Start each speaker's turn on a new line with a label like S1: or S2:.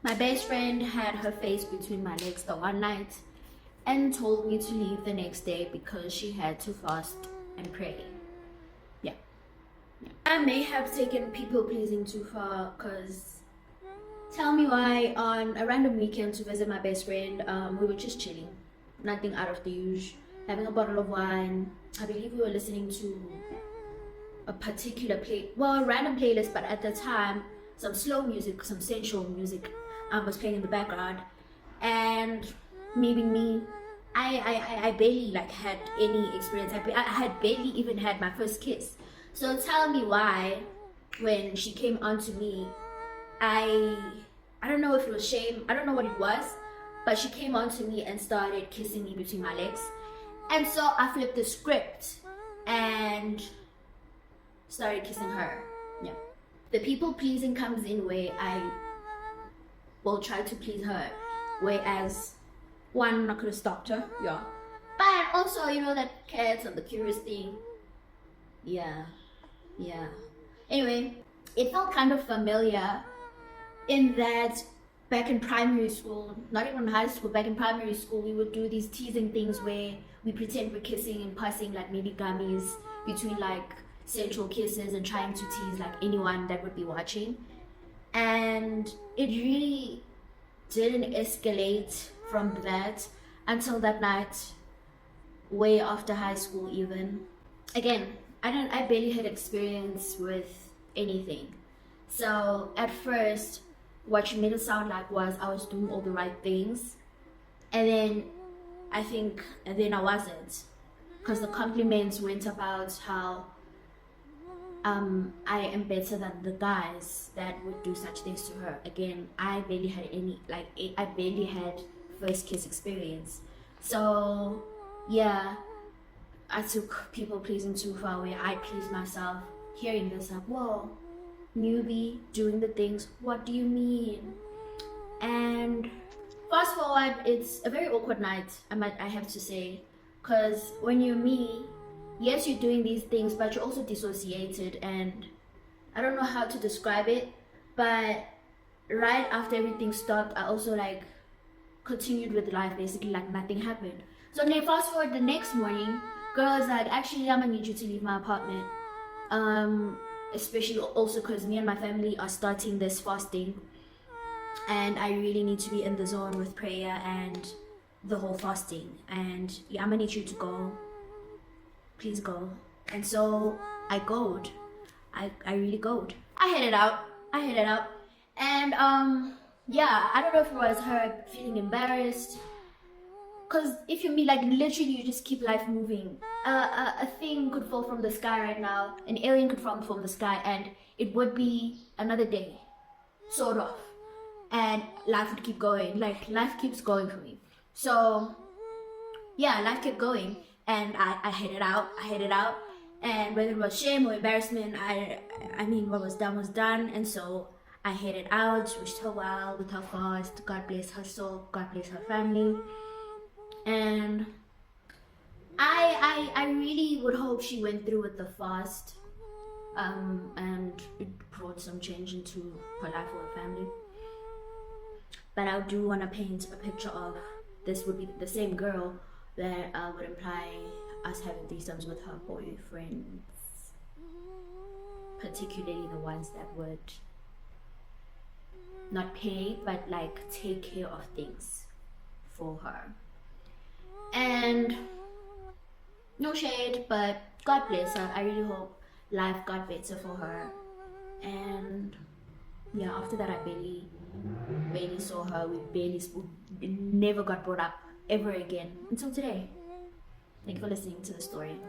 S1: My best friend had her face between my legs the one night and told me to leave the next day because she had to fast and pray. Yeah. I may have taken people pleasing too far, because tell me why on a random weekend to visit my best friend, we were just chilling, nothing out of the usual, having a bottle of wine. I believe we were listening to a particular a random playlist, but at the time, some slow music, some sensual music was playing in the background, and me being me, I barely like had any experience. I had barely even had my first kiss. So tell me why, when she came onto me, I don't know if it was shame, I don't know what it was, but she came onto me and started kissing me between my legs. And so I flipped the script and started kissing her. Yeah. The people pleasing comes in where I will try to please her, whereas one, I could have stopped her. Yeah. But also, you know, that cats and the curious thing. Yeah. Anyway, it felt kind of familiar in that back in primary school, not even high school, back in primary school, we would do these teasing things where we pretend we're kissing and passing like mini gummies between like sensual kisses and trying to tease like anyone that would be watching. And it really didn't escalate from that until that night, way after high school even. Again, I barely had experience with anything. So at first, what she made it sound like was I was doing all the right things, and then I wasn't, because the compliments went about how I am better than the guys that would do such things to her. Again, I barely had I barely had first kiss experience. So yeah, I took people pleasing too far where I pleased myself. Hearing this, like, whoa, newbie doing the things, what do you mean? And fast forward, it's a very awkward night, I have to say, because when you're me, yes, you're doing these things, but you're also dissociated, and I don't know how to describe it, but right after everything stopped, I also like continued with life, basically like nothing happened. So then fast forward the next morning, girl is like, actually, I'm gonna need you to leave my apartment. Especially also because me and my family are starting this fasting, and I really need to be in the zone with prayer and the whole fasting. And yeah, I'm gonna need you to go. Please go. And so I goed. I really goed. I headed out. And yeah, I don't know if it was her feeling embarrassed, because if you mean like literally you just keep life moving. A thing could fall from the sky right now, an alien could fall from the sky, and it would be another day, sort of, and life would keep going. Like life keeps going for me. So yeah, life kept going, and I headed out, and whether it was shame or embarrassment, I mean, what was done was done. And so I headed out, wished her well with her fast. God bless her soul, God bless her family. And I really would hope she went through with the fast, and it brought some change into her life or her family. But I do want to paint a picture of this would be the same girl that would imply us having threesomes with her boyfriends, particularly the ones that would not pay but like take care of things for her. And no shade, but God bless her. I really hope life got better for her. And yeah, after that I barely saw her. We barely spoke. It never got brought up ever again until today. Thank you for listening to the story.